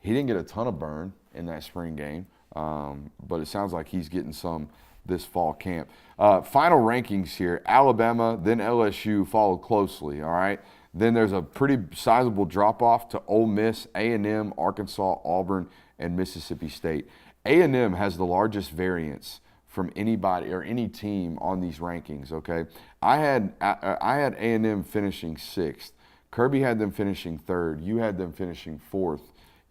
he didn't get a ton of burn in that spring game, but it sounds like he's getting some this fall camp. Final rankings here. Alabama, then LSU followed closely, all right? Then there's a pretty sizable drop-off to Ole Miss, A&M, Arkansas, Auburn, and Mississippi State. A&M has the largest variance from anybody or any team on these rankings, okay? I had A&M finishing 6th. Kirby had them finishing 3rd. You had them finishing 4th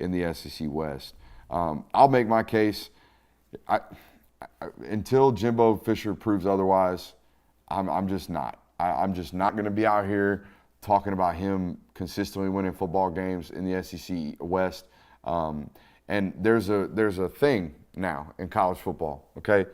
in the SEC West. I'll make my case. Until Jimbo Fisher proves otherwise, I'm just not. I'm just not going to be out here talking about him consistently winning football games in the SEC West. And there's a thing now in college football, okay,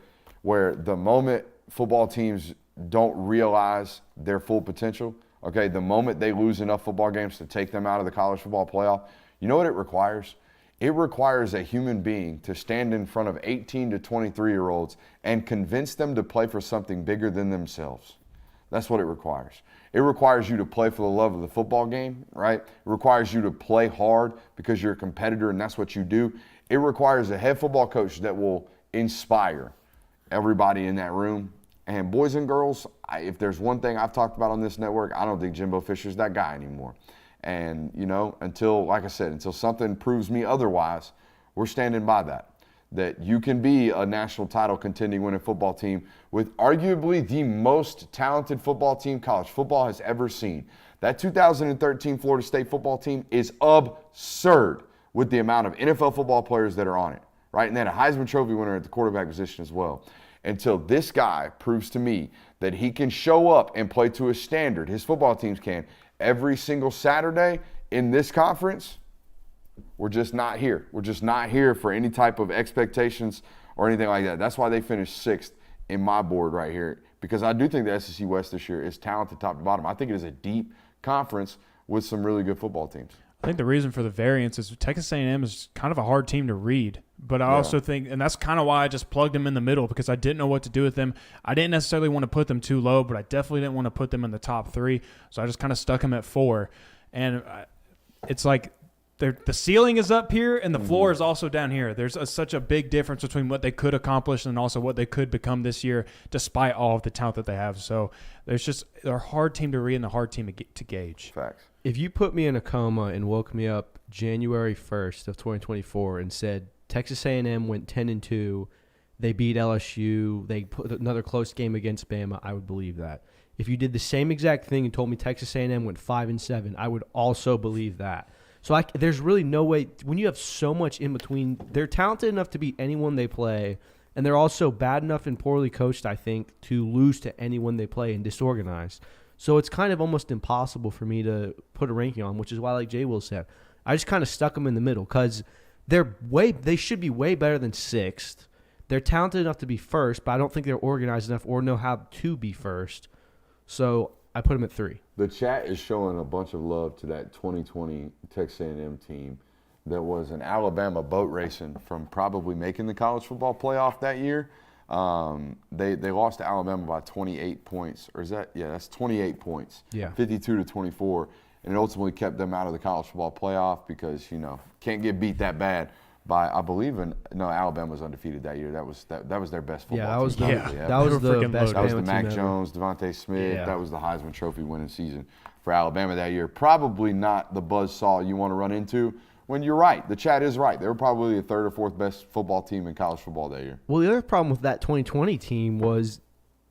where the moment football teams don't realize their full potential, okay, the moment they lose enough football games to take them out of the college football playoff, you know what it requires? It requires a human being to stand in front of 18 to 23-year-olds and convince them to play for something bigger than themselves. That's what it requires. It requires you to play for the love of the football game, right? It requires you to play hard because you're a competitor and that's what you do. It requires a head football coach that will inspire everybody in that room. And boys and girls, if there's one thing I've talked about on this network, I don't think Jimbo Fisher's that guy anymore. And, until, like I said, until something proves me otherwise, we're standing by that you can be a national title contending winning football team with arguably the most talented football team college football has ever seen. That 2013 Florida State football team is absurd with the amount of NFL football players that are on it, right? And then a Heisman Trophy winner at the quarterback position as well. Until this guy proves to me that he can show up and play to a standard, his football teams can, every single Saturday in this conference, we're just not here. We're just not here for any type of expectations or anything like that. That's why they finished 6th in my board right here, because I do think the SEC West this year is talented top to bottom. I think it is a deep conference with some really good football teams. I think the reason for the variance is Texas A&M is kind of a hard team to read. But I also think, and that's kind of why I just plugged them in the middle, because I didn't know what to do with them. I didn't necessarily want to put them too low, but I definitely didn't want to put them in the top 3. So I just kind of stuck them at 4. And it's like the ceiling is up here and the floor is also down here. There's such a big difference between what they could accomplish and also what they could become this year, despite all of the talent that they have. So they're a hard team to read and a hard team to gauge. Facts. If you put me in a coma and woke me up January 1st of 2024 and said Texas A&M went 10-2, they beat LSU, they put another close game against Bama, I would believe that. If you did the same exact thing and told me Texas A&M went 5-7, I would also believe that. So there's really no way, when you have so much in between, they're talented enough to beat anyone they play, and they're also bad enough and poorly coached, I think, to lose to anyone they play and disorganized. So it's kind of almost impossible for me to put a ranking on, which is why, like Jay Will said, I just kind of stuck them in the middle because they should be way better than 6th. They're talented enough to be 1st, but I don't think they're organized enough or know how to be 1st. So I put them at 3. The chat is showing a bunch of love to that 2020 Texas A&M team that was an Alabama boat racing from probably making the college football playoff that year. They lost to Alabama by 28 points, or is that? Yeah, that's 28 points. Yeah, 52-24, and it ultimately kept them out of the college football playoff because can't get beat that bad by, I believe, Alabama was undefeated that year. That was their best football Yeah, that was team. the, probably ever. that was They were the freaking best. loaded. That was the Bama Mac team ever. Jones, Devontae Smith. Yeah. That was the Heisman Trophy winning season for Alabama that year. Probably not the buzzsaw you want to run into. When you're right, the chat is right. They were probably the third or fourth best football team in college football that year. Well, the other problem with that 2020 team was,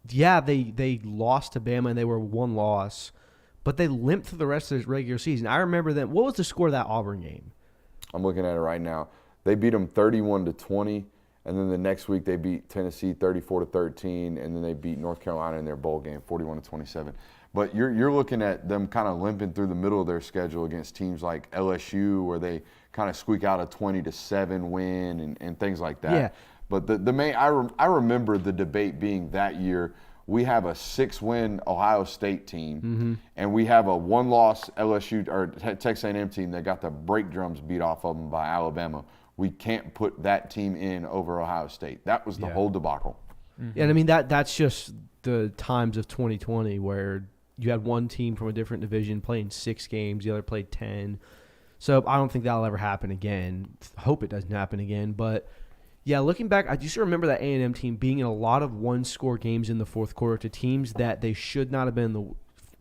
yeah, they lost to Bama and they were one loss, but they limped through the rest of the regular season. I remember them. What was the score of that Auburn game? I'm looking at it right now. They beat them 31-20, and then the next week they beat Tennessee 34-13, and then they beat North Carolina in their bowl game 41-27. But you're looking at them kind of limping through the middle of their schedule against teams like LSU, where they kind of squeak out a 20-7 win and things like that. Yeah. But the main I remember the debate being that year. We have a 6-win Ohio State team, and we have a 1-loss LSU or Texas A&M team that got the brake drums beat off of them by Alabama. We can't put that team in over Ohio State. That was the whole debacle. Yeah, and I mean that's just the times of 2020 where you had one team from a different division playing 6 games, the other played 10. So I don't think that'll ever happen again. Hope it doesn't happen again. But yeah, looking back, I just remember that A&M team being in a lot of one-score games in the fourth quarter to teams that they should not have been in the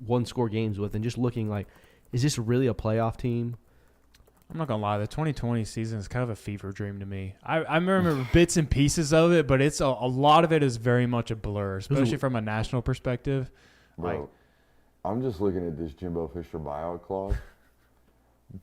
one-score games with, and just looking like, is this really a playoff team? I'm not gonna lie, the 2020 season is kind of a fever dream to me. I remember bits and pieces of it, but it's a lot of it is very much a blur, especially from a national perspective. Bro, I'm just looking at this Jimbo Fisher buyout clause.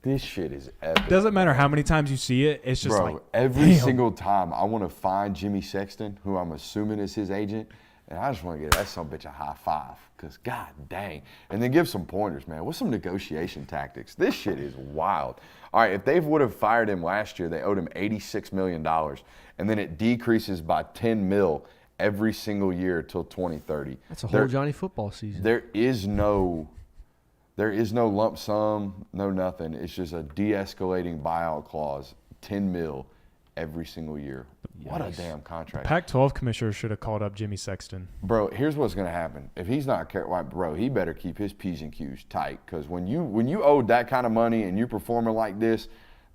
This shit is epic. Doesn't matter how many times you see it, it's just like every damn. single time I want to find Jimmy Sexton, who I'm assuming is his agent, and I just want to give that son of a bitch a high five, because god dang. And then give some pointers, man. What's some negotiation tactics? This shit is wild. All right, if they would have fired him last year, they owed him $86 million, and then it decreases by $10 million every single year till 2030. That's a whole Johnny football season. There is no lump sum, no nothing. It's just a de-escalating buyout clause, $10 million every single year. What a damn contract. Pac-12 commissioner should have called up Jimmy Sexton. Bro, here's what's going to happen. If he's not careful, bro, he better keep his P's and Q's tight, because when you owe that kind of money and you performing like this,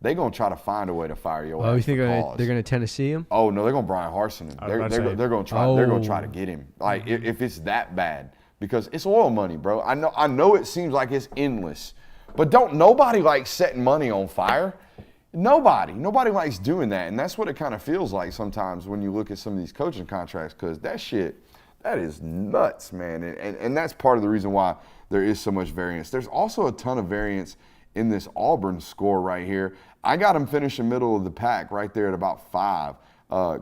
they're going to try to find a way to fire your ass. Oh, you think for they're cause. going to Tennessee him? Oh, no, they're going to Brian Harsin him. They're going to try to get him. Like, if it's that bad. Because it's oil money, bro. I know it seems like it's endless, but don't nobody likes setting money on fire. Nobody likes doing that, and that's what it kind of feels like sometimes when you look at some of these coaching contracts, because that is nuts, man. And that's part of the reason why there is so much variance. There's also a ton of variance in this Auburn score right here. I got them finishing middle of the pack right there at about 5.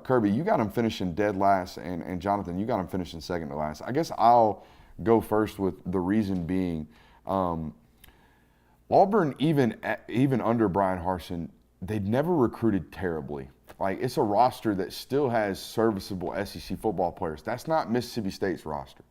Kirby, you got them finishing dead last, and Jonathan, you got them finishing second to last. I guess I'll go first with the reason being Auburn, even under Brian Harsin, they'd never recruited terribly. Like, it's a roster that still has serviceable SEC football players. That's not Mississippi State's roster.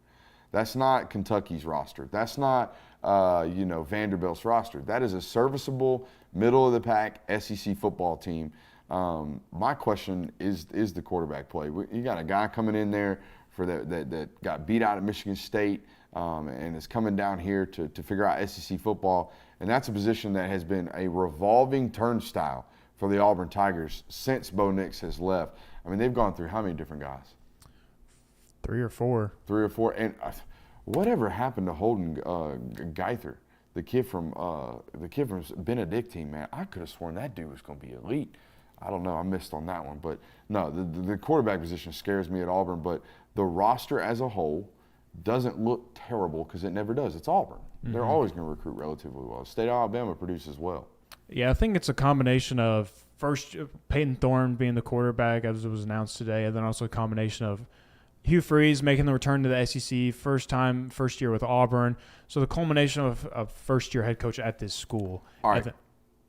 That's not Kentucky's roster. That's not Vanderbilt's roster. That is a serviceable, middle of the pack SEC football team. My question is the quarterback play. You got a guy coming in there that got beat out at Michigan State and is coming down here to figure out SEC football. And that's a position that has been a revolving turnstile for the Auburn Tigers since Bo Nix has left. I mean, they've gone through how many different guys? 3 or 4. 3 or 4. And whatever happened to Holden Geither, the kid from Benedictine, man? I could have sworn that dude was going to be elite. I don't know. I missed on that one. But no, the quarterback position scares me at Auburn. But the roster as a whole doesn't look terrible, because it never does. It's Auburn. Mm-hmm. They're always going to recruit relatively well. State of Alabama produces well. Yeah, I think it's a combination of first Peyton Thorne being the quarterback, as it was announced today, and then also a combination of Hugh Freeze making the return to the SEC, first year with Auburn. So the culmination of first-year head coach at this school. All right.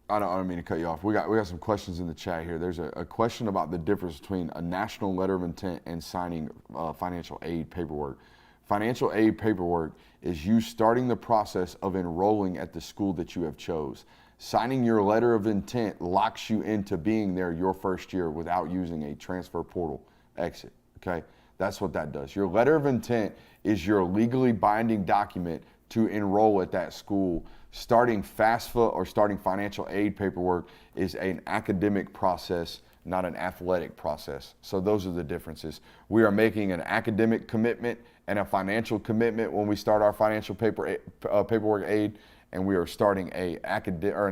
I don't mean to cut you off. We got some questions in the chat here. There's a question about the difference between a national letter of intent and signing financial aid paperwork. Financial aid paperwork is you starting the process of enrolling at the school that you have chose. Signing your letter of intent locks you into being there your first year without using a transfer portal exit, okay? That's what that does. Your letter of intent is your legally binding document to enroll at that school, starting FAFSA or starting financial aid paperwork is an academic process, not an athletic process. So those are the differences. We are making an academic commitment and a financial commitment when we start our financial paperwork aid, and we are starting an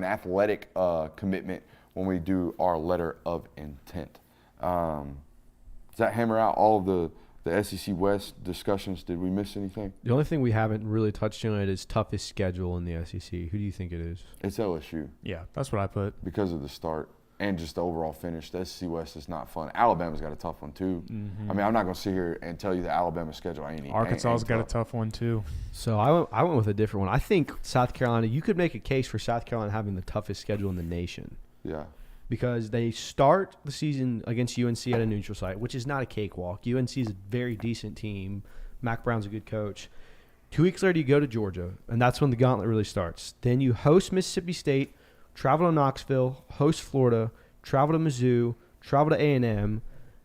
athletic commitment when we do our letter of intent. Does that hammer out all of the SEC West discussions? Did we miss anything? The only thing we haven't really touched on it is toughest schedule in the SEC. Who do you think it is? It's LSU Yeah, that's what I put. because of the start and just the overall finish. The SEC West is not fun. Alabama's got a tough one too. I mean, I'm not going to sit here and tell you the Alabama schedule ain't Arkansas's got a tough. tough one too. So I went with a different one. I think South Carolina, you could make a case for South Carolina having the toughest schedule in the nation Yeah. because they start the season against UNC at a neutral site, which is not a cakewalk. UNC is a very decent team. Mac Brown's a good coach. 2 weeks later, you go to Georgia, and that's when the gauntlet really starts. Then you host Mississippi State, travel to Knoxville, host Florida, travel to Mizzou, travel to A&M.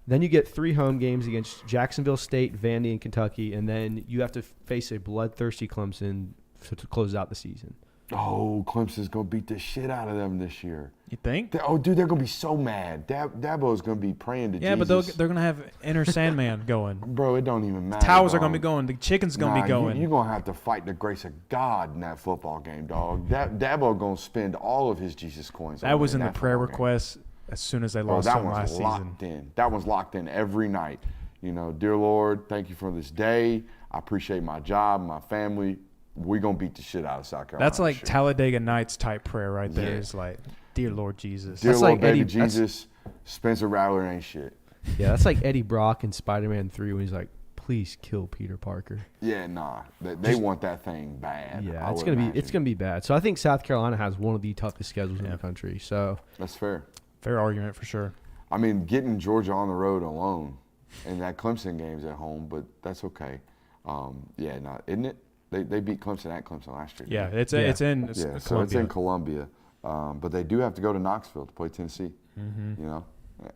Then you get 3 home games against Jacksonville State, Vandy, and Kentucky, and then you have to face a bloodthirsty Clemson to close out the season. Oh, Clemson's going to beat the shit out of them this year. You think? Dude, they're going to be so mad. Dabo's going to be praying to Yeah, Jesus. but they're going to have Inner Sandman going. Bro, it don't even matter. Towels are dog. going to be going. The chicken's going to be going. You're going to have to fight the grace of God in that football game, dog. Dabo going to spend all of his Jesus coins. That was in the that prayer football game. request as soon as they Bro, lost that him last one's season. locked in. That one's locked in every night. You know, dear Lord, thank you for this day. I appreciate my job, my family. We're going to beat the shit out of South Carolina. That's like this year. Talladega Nights type prayer right there. Yeah. It's like, dear Lord Jesus. Dear That's Lord, like baby Eddie- that's- Jesus, Spencer Rattler ain't shit. Yeah, that's like Eddie Brock in Spider-Man 3 when he's like, please kill Peter Parker. Yeah, nah. They want that thing bad. Yeah, I it's would gonna imagine. be bad. So I think South Carolina has one of the toughest schedules in the country. So That's fair. Fair argument for sure. I mean, getting Georgia on the road alone, and that Clemson game's at home, but that's okay. Isn't it? They beat Clemson at Clemson last year. Yeah, didn't it's Yeah. in they? So it's Columbia. in Columbia, but they do have to go to Knoxville to play Tennessee. You know,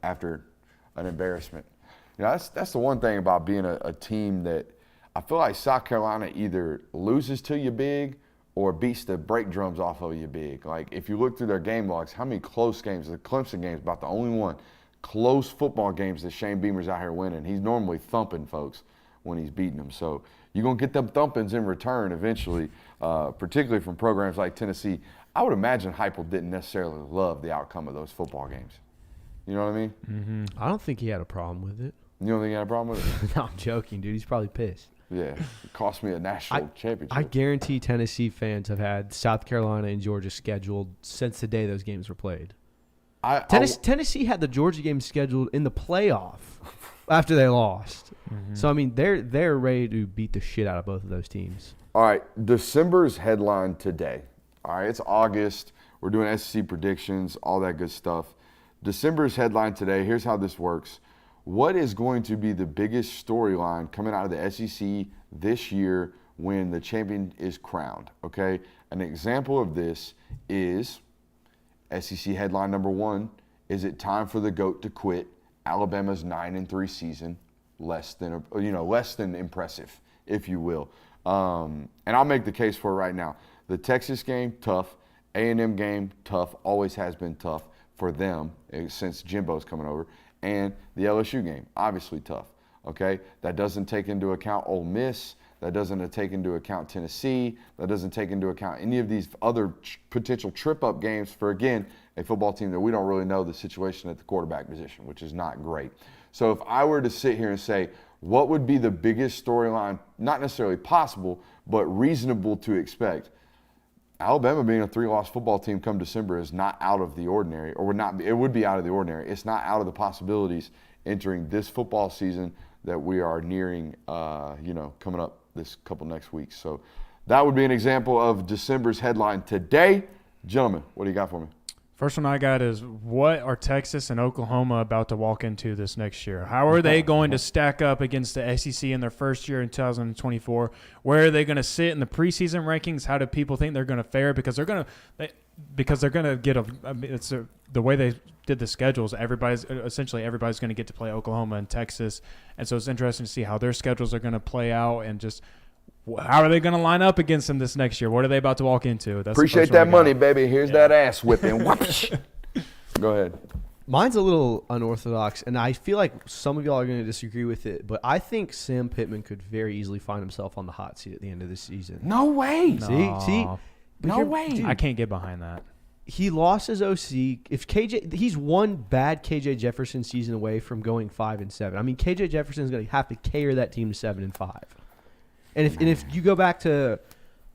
after an embarrassment. You know, that's the one thing about being a team that I feel like South Carolina either loses to you big or beats the brake drums off of you big. Like if you look through their game logs, how many close games? The Clemson game's about the only one. Close football games that Shane Beamer's out here winning. He's normally thumping folks when he's beating them. So you're going to get them thumpings in return eventually, particularly from programs like Tennessee. I would imagine Heupel didn't necessarily love the outcome of those football games. You know what I mean? I don't think he had a problem with it. You don't think he had a problem with it? No, I'm joking, dude. He's probably pissed. Yeah, it cost me a national championship. I guarantee Tennessee fans have had South Carolina and Georgia scheduled since the day those games were played. Tennessee had the Georgia game scheduled in the playoff after they lost. So I mean, they're ready to beat the shit out of both of those teams. All right, December's headline today. All right, it's August. We're doing SEC predictions, all that good stuff. December's headline today, here's how this works. What is going to be the biggest storyline coming out of the SEC this year when the champion is crowned? Okay, an example of this is SEC headline number 1. Is it time for the GOAT to quit? Alabama's 9-3 season, less than impressive, if you will. And I'll make the case for it right now. The Texas game, tough. A&M game, tough. Always has been tough for them since Jimbo's coming over. And the LSU game, obviously tough. Okay, that doesn't take into account Ole Miss. That doesn't take into account Tennessee. That doesn't take into account any of these other potential trip-up games for, again, a football team that we don't really know the situation at the quarterback position, which is not great. So if I were to sit here and say, what would be the biggest storyline, not necessarily possible, but reasonable to expect, Alabama being a 3-loss football team come December is not out of the ordinary, or would not be, it would be out of the ordinary. It's not out of the possibilities entering this football season that we are nearing, coming up this couple next weeks. So that would be an example of December's headline today. Gentlemen, what do you got for me? First one I got is, what are Texas and Oklahoma about to walk into this next year? How are they going to stack up against the SEC in their first year in 2024? Where are they going to sit in the preseason rankings? How do people think they're going to fare? Because they're going to get the way they did the schedules. Everybody's going to get to play Oklahoma and Texas, and so it's interesting to see how their schedules are going to play out, and just how are they going to line up against him this next year? What are they about to walk into? That's Appreciate that money, baby. Here's that ass whipping. Go ahead. Mine's a little unorthodox, and I feel like some of y'all are going to disagree with it, but I think Sam Pittman could very easily find himself on the hot seat at the end of this season. No way. See? No way. Dude, I can't get behind that. he lost his OC. If he's one bad KJ Jefferson season away from going 5-7. I mean, KJ Jefferson is going to have to carry that team to 7-5. And if you go back to,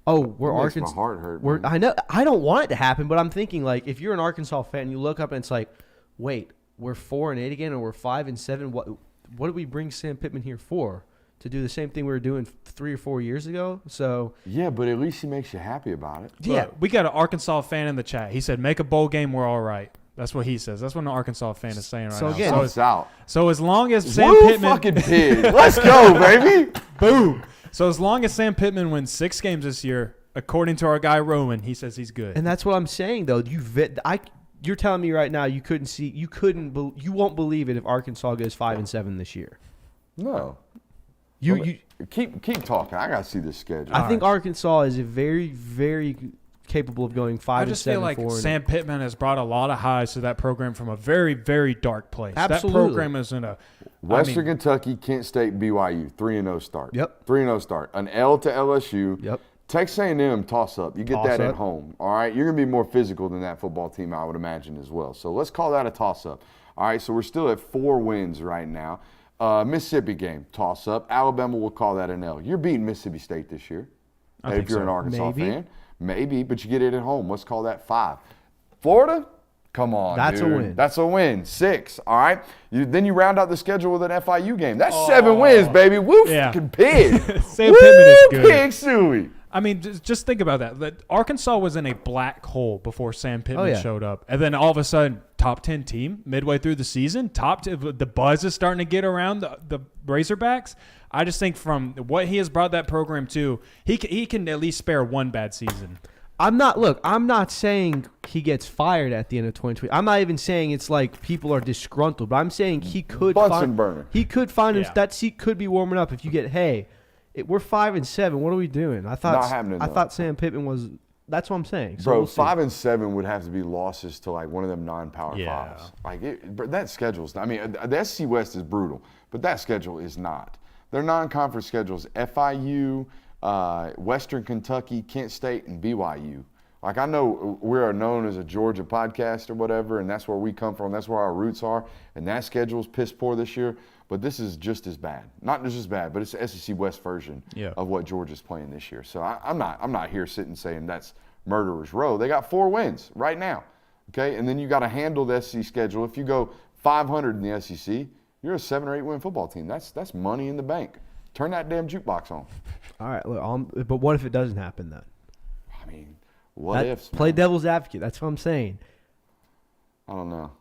we're Arkansas. My heart hurt. I know I don't want it to happen, but I'm thinking like if you're an Arkansas fan, you look up and it's like, wait, we're 4-8 again, or we're 5-7. What did we bring Sam Pittman here for? To do the same thing we were doing 3 or 4 years ago. So yeah, but at least he makes you happy about it. yeah, we got an Arkansas fan in the chat. He said, "Make a bowl game, we're all right." That's what he says. That's what an Arkansas fan is saying right So now. again, So it's out. So as long as Sam Woo, Pittman, fucking pig. Let's go, baby. boom. So as long as Sam Pittman wins 6 games this year, according to our guy Roman, he says he's good. and that's what I'm saying though. You're telling me right now you won't believe it if Arkansas goes 5-7 this year. No. You Keep talking. I gotta see this schedule. I think Arkansas is a very, very capable of going 5-7. I just feel like Sam Pittman has brought a lot of highs to that program from a very, very dark place. Absolutely. That program is in a Western Kentucky, Kent State, BYU, 3-0 start. Yep. 3-0 start. An L to LSU. Yep. Texas A&M toss up. You get Toss that at up. home. All right. You're gonna be more physical than that football team, I would imagine as well. So let's call that a toss up. All right. So we're still at 4 wins right now. Mississippi game, toss up. Alabama will call that an L. You're beating Mississippi State this year. If you're an Arkansas fan. Maybe, but you get it at home. Let's call that 5. Florida? Come on, That's dude. a win. That's a win. 6, all right? Then you round out the schedule with an FIU game. That's 7 wins, baby. Woo, Yeah. fucking pig. Sam Pittman is good. Pig suey. I mean, just think about that. That Arkansas was in a black hole before Sam Pittman yeah. showed up. And then all of a sudden, top 10 team midway through the season. The buzz is starting to get around the Razorbacks. I just think from what he has brought that program to, he can at least spare one bad season. I'm not saying he gets fired at the end of 2020. I'm not even saying it's like people are disgruntled, but I'm saying he could Bunsen burner. He could find Yeah. that seat could be warming up if you get, we're 5-7. What are we doing? I thought Not happening, I though. thought Sam Pittman was. That's what I'm saying. So Bro, we'll see. 5-7 would have to be losses to like one of them non-power Yeah. fives. But that schedule's. I mean, the SEC West is brutal, but that schedule is not. Their non-conference schedules: FIU, Western Kentucky, Kent State, and BYU. Like, I know we are known as a Georgia podcast or whatever, and that's where we come from. That's where our roots are, and that schedule's piss poor this year. But this is just as bad. Not just as bad, but it's the SEC West version of what Georgia's playing this year. So I'm not here sitting saying that's murderer's row. They got 4 wins right now, okay? And then you got to handle the SEC schedule. If you go 500 in the SEC, you're a 7 or 8 win football team. That's money in the bank. Turn that damn jukebox on. All right, look, but what if it doesn't happen then? I mean, what ifs? Play man? devil's advocate. That's what I'm saying. I don't know.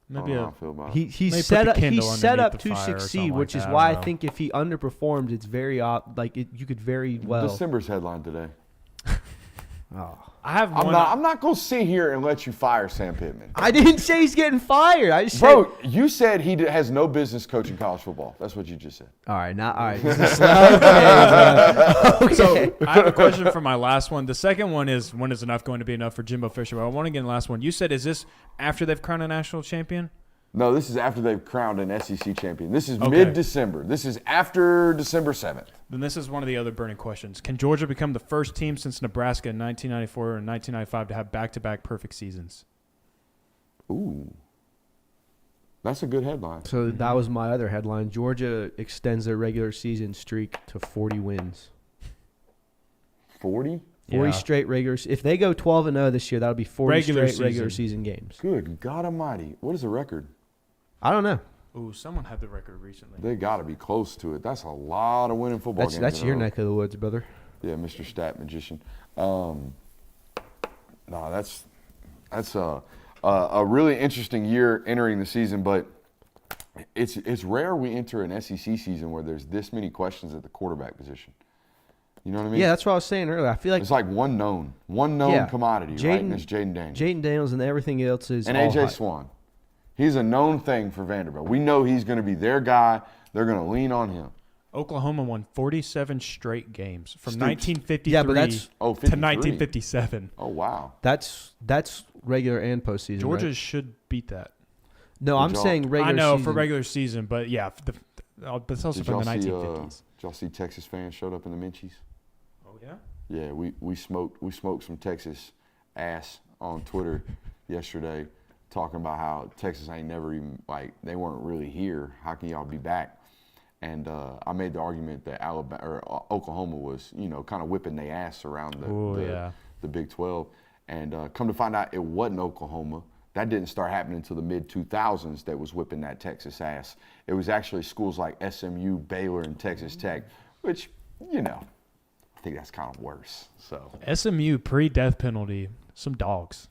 Maybe I don't know how I feel about it. He's Maybe set put up. the He's Kindle set underneath up the to fire or succeed, something which like is that. why I I don't know. think if he underperforms, it's very you could very well. December's headline today. Oh. I have one. I'm not going to sit here and let you fire Sam Pittman. I didn't say he's getting fired. I just Bro, said. you said he has no business coaching college football. That's what you just said. All right, now all right. Okay. So I have a question for my last one. The second one is, when is enough going to be enough for Jimbo Fisher? But I want to get in the last one. You said, is this after they've crowned a national champion? No, this is after they've crowned an SEC champion. This is Okay. mid-December. This is after December 7th. Then this is one of the other burning questions. Can Georgia become the first team since Nebraska in 1994 and 1995 to have back-to-back perfect seasons? Ooh. That's a good headline. So that was my other headline. Georgia extends their regular season streak to 40 wins. 40? 40 Yeah. straight regular. If they go 12-0 this year, that'll be 40 Regular straight regular season. season games. Good God almighty. What is the record? I don't know. Ooh, someone had the record recently. They got to be close to it. That's a lot of winning football games. That's in a your row. neck of the woods, brother. Yeah, Mr. Stat Magician. No, that's a really interesting year entering the season, but it's rare we enter an SEC season where there's this many questions at the quarterback position. You know what I mean? Yeah, that's what I was saying earlier. I feel like It's like one known commodity, right? And it's Jaden Daniels. Jaden Daniels and everything else is And all A.J. hype. Swan. He's a known thing for Vanderbilt. We know he's going to be their guy. They're going to lean on him. Oklahoma won 47 straight games from Stoops. 1953 Yeah, but that's Oh, to 53. 1957. Oh, wow. that's regular and postseason. Georgia right? should beat that. No, Did I'm y'all- saying regular. I know season. for regular season, but yeah, that's also Did from y'all the see, 1950s. did y'all see Texas fans showed up in the Minchies? Oh yeah. Yeah, we smoked some Texas ass on Twitter yesterday, talking about how Texas ain't never even, like, they weren't really here. How can y'all be back? And I made the argument that Alabama or Oklahoma was, kind of whipping their ass around the Big 12. And come to find out, it wasn't Oklahoma. That didn't start happening until the mid-2000s that was whipping that Texas ass. It was actually schools like SMU, Baylor, and Texas Tech, which, I think that's kind of worse. So SMU pre-death penalty, some dogs.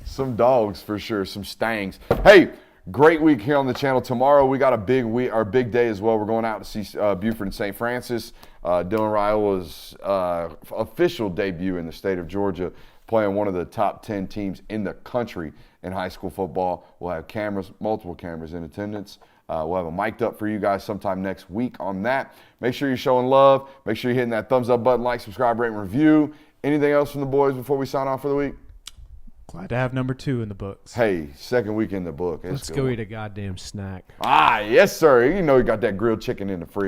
some dogs for sure, some stangs. Hey, great week here on the channel. Tomorrow we got a big week, our big day as well. We're going out to see Buford and St. Francis. Dylan Raiola's official debut in the state of Georgia, playing one of the top 10 teams in the country in high school football. We'll have cameras, multiple cameras in attendance. We'll have a mic'd up for you guys sometime next week on that. Make sure you're showing love. Make sure you're hitting that thumbs up button, like, subscribe, rate, and review. Anything else from the boys before we sign off for the week? Glad to have number 2 in the books. Hey, second week in the book. Let's go eat a goddamn snack. Yes, sir. You got that grilled chicken in the fridge.